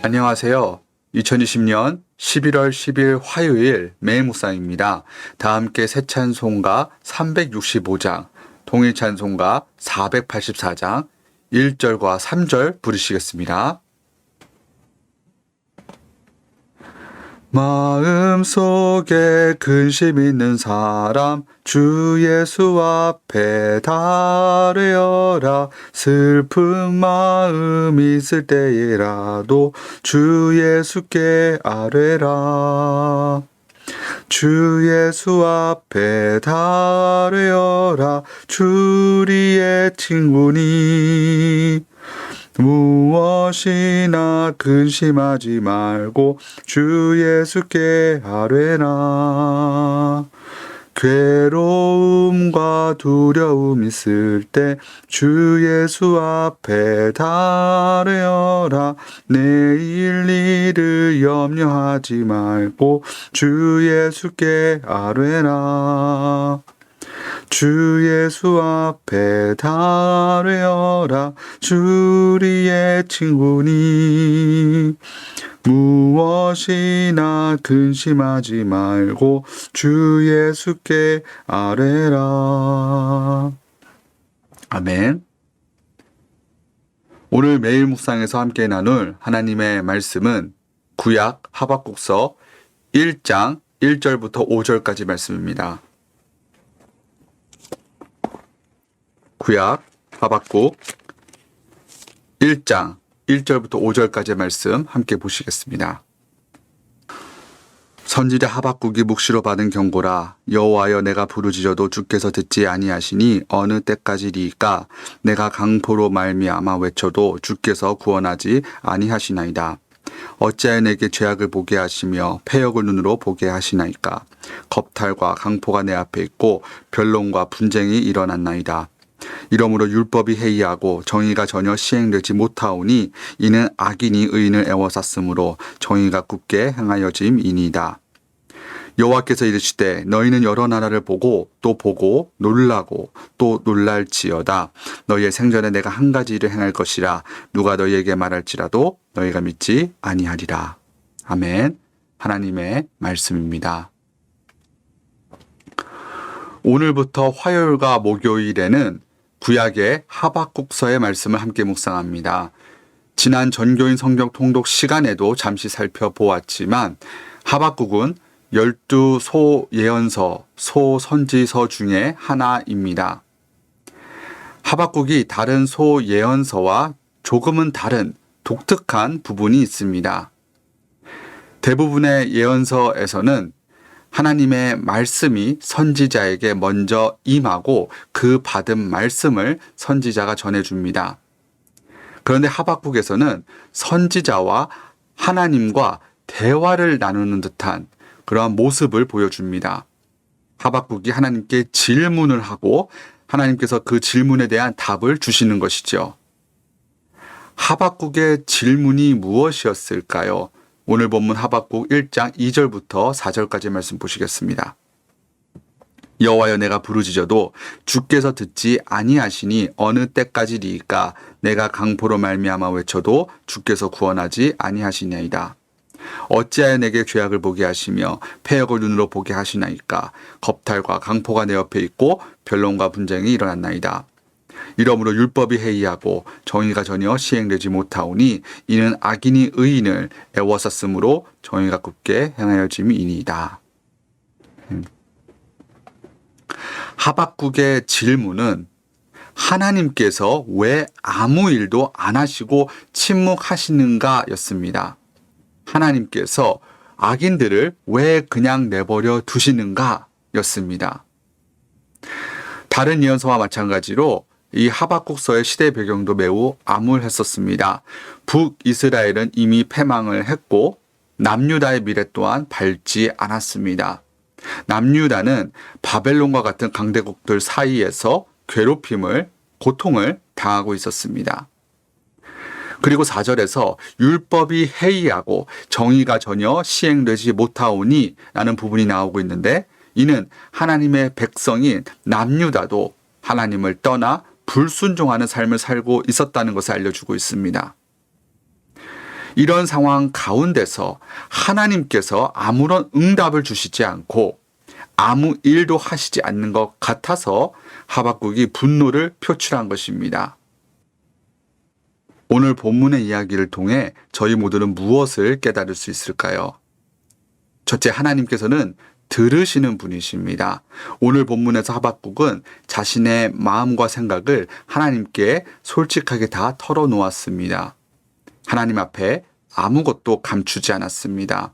안녕하세요. 2020년 11월 10일 화요일 매일 묵상입니다. 다 함께 새 찬송가 365장, 통일 찬송가 484장, 1절과 3절 부르시겠습니다. 마음속에 근심 있는 사람 주 예수 앞에 달래어라. 슬픈 마음 있을 때에라도 주 예수께 아뢰라. 주 예수 앞에 달래어라. 주리의 친구니 무엇이나 근심하지 말고 주 예수께 아뢰라. 괴로움과 두려움 있을 때 주 예수 앞에 달래어라. 내일 일을 염려하지 말고 주 예수께 아뢰라. 주 예수 앞에 달래어라. 주리의 친구니 무엇이나 근심하지 말고 주 예수께 아뢰라. 아멘. 오늘 매일 묵상에서 함께 나눌 하나님의 말씀은 구약 하박국서 1장 1절부터 5절까지 말씀입니다. 구약 하박국 1장 1절부터 5절까지의 말씀 함께 보시겠습니다. 선지자 하박국이 묵시로 받은 경고라. 여호와여, 내가 부르짖어도 주께서 듣지 아니하시니 어느 때까지리이까. 내가 강포로 말미암아 외쳐도 주께서 구원하지 아니하시나이다. 어찌하여 내게 죄악을 보게 하시며 패역을 눈으로 보게 하시나이까. 겁탈과 강포가 내 앞에 있고 변론과 분쟁이 일어났나이다. 이러므로 율법이 해이하고 정의가 전혀 시행되지 못하오니 이는 악인이 의인을 애워쌌으므로 정의가 굳게 행하여짐이니이다. 여호와께서 이르시되 너희는 여러 나라를 보고 또 보고 놀라고 또 놀랄지어다. 너희의 생전에 내가 한 가지 일을 행할 것이라. 누가 너희에게 말할지라도 너희가 믿지 아니하리라. 아멘. 하나님의 말씀입니다. 오늘부터 화요일과 목요일에는 구약의 하박국서의 말씀을 함께 묵상합니다. 지난 전교인 성경 통독 시간에도 잠시 살펴보았지만 하박국은 12소 예언서, 소 선지서 중에 하나입니다. 하박국이 다른 소 예언서와 조금은 다른 독특한 부분이 있습니다. 대부분의 예언서에서는 하나님의 말씀이 선지자에게 먼저 임하고 그 받은 말씀을 선지자가 전해줍니다. 그런데 하박국에서는 선지자와 하나님과 대화를 나누는 듯한 그러한 모습을 보여줍니다. 하박국이 하나님께 질문을 하고 하나님께서 그 질문에 대한 답을 주시는 것이죠. 하박국의 질문이 무엇이었을까요? 오늘 본문 하박국 1장 2절부터 4절까지 말씀 보시겠습니다. 여호와여, 내가 부르짖어도 주께서 듣지 아니하시니 어느 때까지리이까. 내가 강포로 말미암아 외쳐도 주께서 구원하지 아니하시나이다. 어찌하여 내게 죄악을 보게 하시며 패역을 눈으로 보게 하시나이까. 겁탈과 강포가 내 옆에 있고 변론과 분쟁이 일어났나이다. 이러므로 율법이 해이하고 정의가 전혀 시행되지 못하오니 이는 악인이 의인을 애워쌌으므로 정의가 굳게 행하여짐이니이다. 하박국의 질문은 하나님께서 왜 아무 일도 안 하시고 침묵하시는가 였습니다. 하나님께서 악인들을 왜 그냥 내버려 두시는가 였습니다. 다른 예언서와 마찬가지로 이 하박국서의 시대 배경도 매우 암울했었습니다. 북이스라엘은 이미 패망을 했고 남유다의 미래 또한 밝지 않았습니다. 남유다는 바벨론과 같은 강대국들 사이에서 괴롭힘을, 고통을 당하고 있었습니다. 그리고 4절에서 율법이 해이하고 정의가 전혀 시행되지 못하오니 라는 부분이 나오고 있는데, 이는 하나님의 백성인 남유다도 하나님을 떠나 불순종하는 삶을 살고 있었다는 것을 알려주고 있습니다. 이런 상황 가운데서 하나님께서 아무런 응답을 주시지 않고 아무 일도 하시지 않는 것 같아서 하박국이 분노를 표출한 것입니다. 오늘 본문의 이야기를 통해 저희 모두는 무엇을 깨달을 수 있을까요? 첫째, 하나님께서는 들으시는 분이십니다. 오늘 본문에서 하박국은 자신의 마음과 생각을 하나님께 솔직하게 다 털어놓았습니다. 하나님 앞에 아무것도 감추지 않았습니다.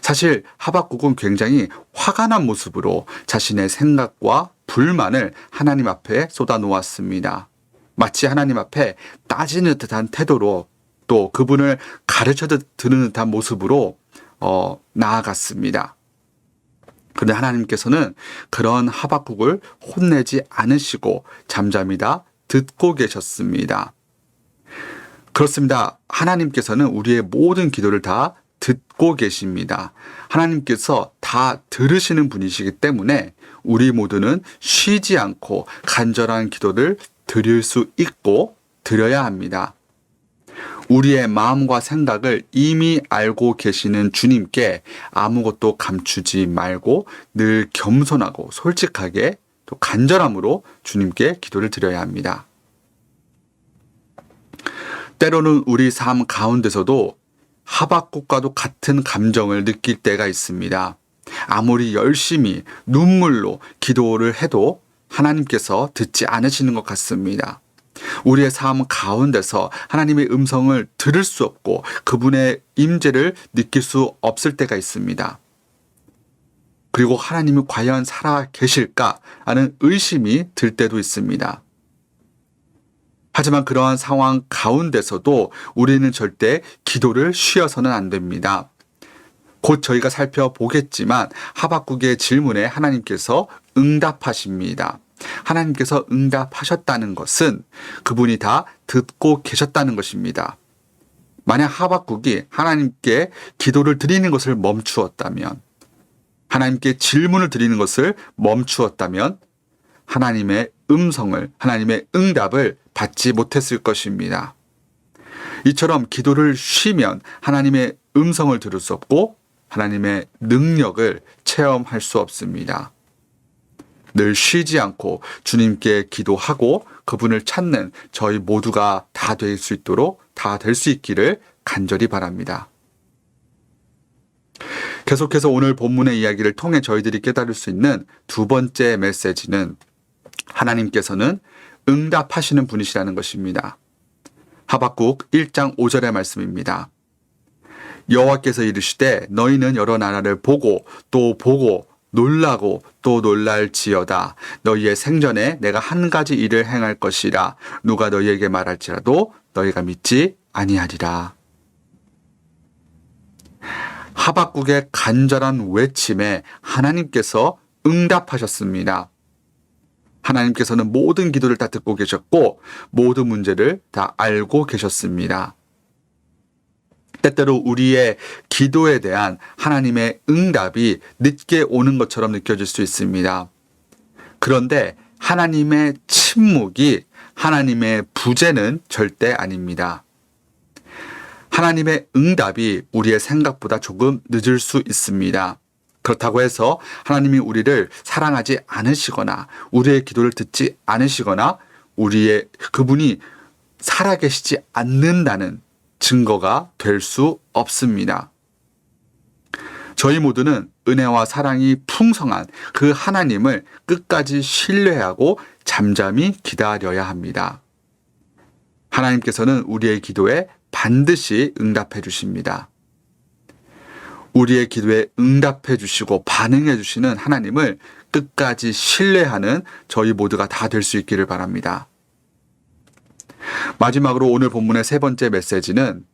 사실 하박국은 굉장히 화가 난 모습으로 자신의 생각과 불만을 하나님 앞에 쏟아놓았습니다. 마치 하나님 앞에 따지는 듯한 태도로 또 그분을 가르쳐 드는 듯한 모습으로 나아갔습니다. 그런데 하나님께서는 그런 하박국을 혼내지 않으시고 잠잠히 다 듣고 계셨습니다. 그렇습니다. 하나님께서는 우리의 모든 기도를 다 듣고 계십니다. 하나님께서 다 들으시는 분이시기 때문에 우리 모두는 쉬지 않고 간절한 기도를 드릴 수 있고 드려야 합니다. 우리의 마음과 생각을 이미 알고 계시는 주님께 아무것도 감추지 말고 늘 겸손하고 솔직하게 또 간절함으로 주님께 기도를 드려야 합니다. 때로는 우리 삶 가운데서도 하박국과도 같은 감정을 느낄 때가 있습니다. 아무리 열심히 눈물로 기도를 해도 하나님께서 듣지 않으시는 것 같습니다. 우리의 삶 가운데서 하나님의 음성을 들을 수 없고 그분의 임재를 느낄 수 없을 때가 있습니다. 그리고 하나님이 과연 살아 계실까 하는 의심이 들 때도 있습니다. 하지만 그러한 상황 가운데서도 우리는 절대 기도를 쉬어서는 안 됩니다. 곧 저희가 살펴보겠지만 하박국의 질문에 하나님께서 응답하십니다. 하나님께서 응답하셨다는 것은 그분이 다 듣고 계셨다는 것입니다. 만약 하박국이 하나님께 기도를 드리는 것을 멈추었다면, 하나님께 질문을 드리는 것을 멈추었다면 하나님의 음성을, 하나님의 응답을 받지 못했을 것입니다. 이처럼 기도를 쉬면 하나님의 음성을 들을 수 없고 하나님의 능력을 체험할 수 없습니다. 늘 쉬지 않고 주님께 기도하고 그분을 찾는 저희 모두가 다 될 수 있도록 다 될 수 있기를 간절히 바랍니다. 계속해서 오늘 본문의 이야기를 통해 저희들이 깨달을 수 있는 두 번째 메시지는 하나님께서는 응답하시는 분이시라는 것입니다. 하박국 1장 5절의 말씀입니다. 여호와께서 이르시되 너희는 여러 나라를 보고 또 보고 놀라고 또 놀랄지어다. 너희의 생전에 내가 한 가지 일을 행할 것이라. 누가 너희에게 말할지라도 너희가 믿지 아니하리라. 하박국의 간절한 외침에 하나님께서 응답하셨습니다. 하나님께서는 모든 기도를 다 듣고 계셨고 모든 문제를 다 알고 계셨습니다. 때때로 우리의 기도에 대한 하나님의 응답이 늦게 오는 것처럼 느껴질 수 있습니다. 그런데 하나님의 침묵이 하나님의 부재는 절대 아닙니다. 하나님의 응답이 우리의 생각보다 조금 늦을 수 있습니다. 그렇다고 해서 하나님이 우리를 사랑하지 않으시거나 우리의 기도를 듣지 않으시거나 그분이 살아계시지 않는다는 증거가 될 수 없습니다. 저희 모두는 은혜와 사랑이 풍성한 그 하나님을 끝까지 신뢰하고 잠잠히 기다려야 합니다. 하나님께서는 우리의 기도에 반드시 응답해 주십니다. 우리의 기도에 응답해 주시고 반응해 주시는 하나님을 끝까지 신뢰하는 저희 모두가 다 될 수 있기를 바랍니다. 마지막으로 오늘 본문의 세 번째 메시지는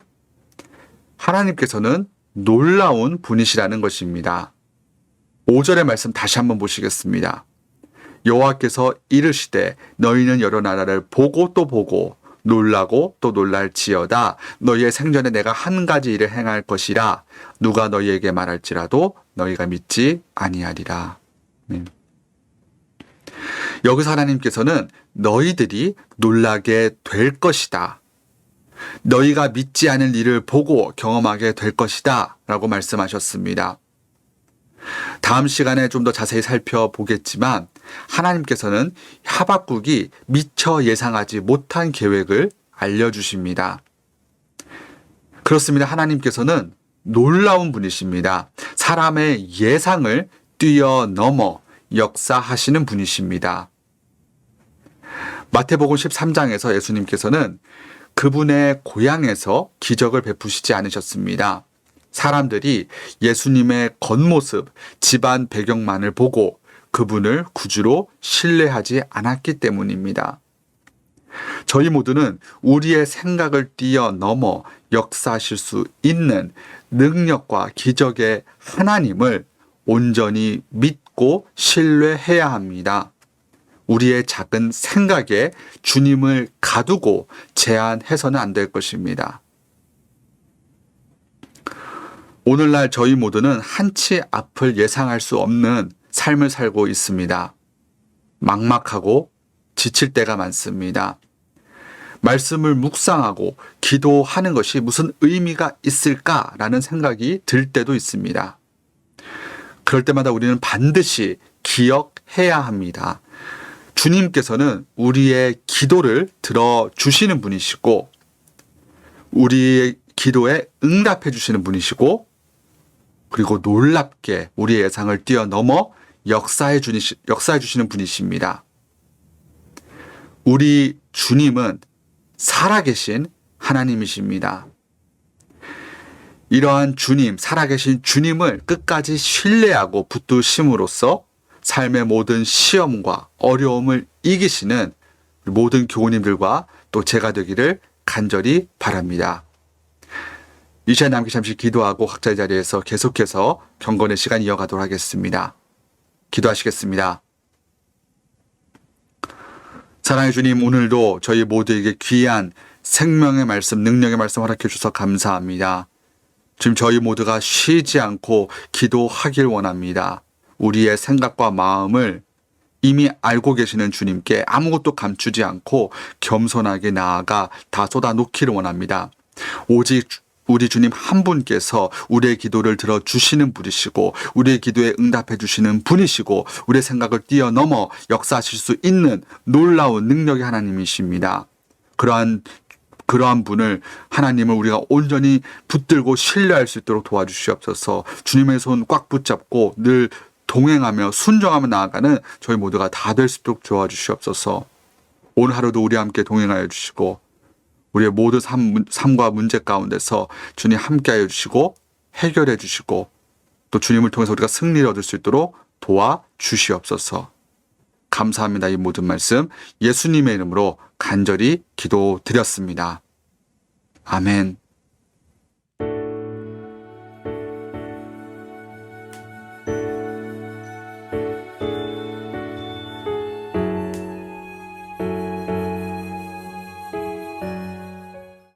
하나님께서는 놀라운 분이시라는 것입니다. 5절의 말씀 다시 한번 보시겠습니다. 여호와께서 이르시되 너희는 여러 나라를 보고 또 보고 놀라고 또 놀랄지어다. 너희의 생전에 내가 한 가지 일을 행할 것이라. 누가 너희에게 말할지라도 너희가 믿지 아니하리라. 여기서 하나님께서는 너희들이 놀라게 될 것이다. 너희가 믿지 않을 일을 보고 경험하게 될 것이다 라고 말씀하셨습니다. 다음 시간에 좀 더 자세히 살펴보겠지만 하나님께서는 하박국이 미처 예상하지 못한 계획을 알려주십니다. 그렇습니다. 하나님께서는 놀라운 분이십니다. 사람의 예상을 뛰어넘어 역사하시는 분이십니다. 마태복음 13장에서 예수님께서는 그분의 고향에서 기적을 베푸시지 않으셨습니다. 사람들이 예수님의 겉모습, 집안 배경만을 보고 그분을 구주로 신뢰하지 않았기 때문입니다. 저희 모두는 우리의 생각을 뛰어넘어 역사하실 수 있는 능력과 기적의 하나님을 온전히 믿고 신뢰해야 합니다. 우리의 작은 생각에 주님을 가두고 제한해서는 안 될 것입니다. 오늘날 저희 모두는 한치 앞을 예상할 수 없는 삶을 살고 있습니다. 막막하고 지칠 때가 많습니다. 말씀을 묵상하고 기도하는 것이 무슨 의미가 있을까라는 생각이 들 때도 있습니다. 그럴 때마다 우리는 반드시 기억해야 합니다. 주님께서는 우리의 기도를 들어주시는 분이시고 우리의 기도에 응답해 주시는 분이시고 그리고 놀랍게 우리의 예상을 뛰어넘어 역사해 주시는 분이십니다. 우리 주님은 살아계신 하나님이십니다. 이러한 주님, 살아계신 주님을 끝까지 신뢰하고 붙드심으로써 삶의 모든 시험과 어려움을 이기시는 모든 교우님들과 또 제가 되기를 간절히 바랍니다. 이 시간 남기 잠시 기도하고 각자의 자리에서 계속해서 경건의 시간 이어가도록 하겠습니다. 기도하시겠습니다. 사랑의 주님, 오늘도 저희 모두에게 귀한 생명의 말씀, 능력의 말씀 허락해 주셔서 감사합니다. 지금 저희 모두가 쉬지 않고 기도하길 원합니다. 우리의 생각과 마음을 이미 알고 계시는 주님께 아무것도 감추지 않고 겸손하게 나아가 다 쏟아놓기를 원합니다. 오직 우리 주님 한 분께서 우리의 기도를 들어주시는 분이시고 우리의 기도에 응답해 주시는 분이시고 우리의 생각을 뛰어넘어 역사하실 수 있는 놀라운 능력의 하나님이십니다. 그러한 분을 하나님을 우리가 온전히 붙들고 신뢰할 수 있도록 도와주시옵소서. 주님의 손 꽉 붙잡고 늘 동행하며 순종하며 나아가는 저희 모두가 다 될 수 있도록 도와주시옵소서. 오늘 하루도 우리와 함께 동행하여 주시고 우리의 모든 삶과 문제 가운데서 주님 함께하여 주시고 해결해 주시고 또 주님을 통해서 우리가 승리를 얻을 수 있도록 도와주시옵소서. 감사합니다. 이 모든 말씀 예수님의 이름으로 간절히 기도드렸습니다. 아멘.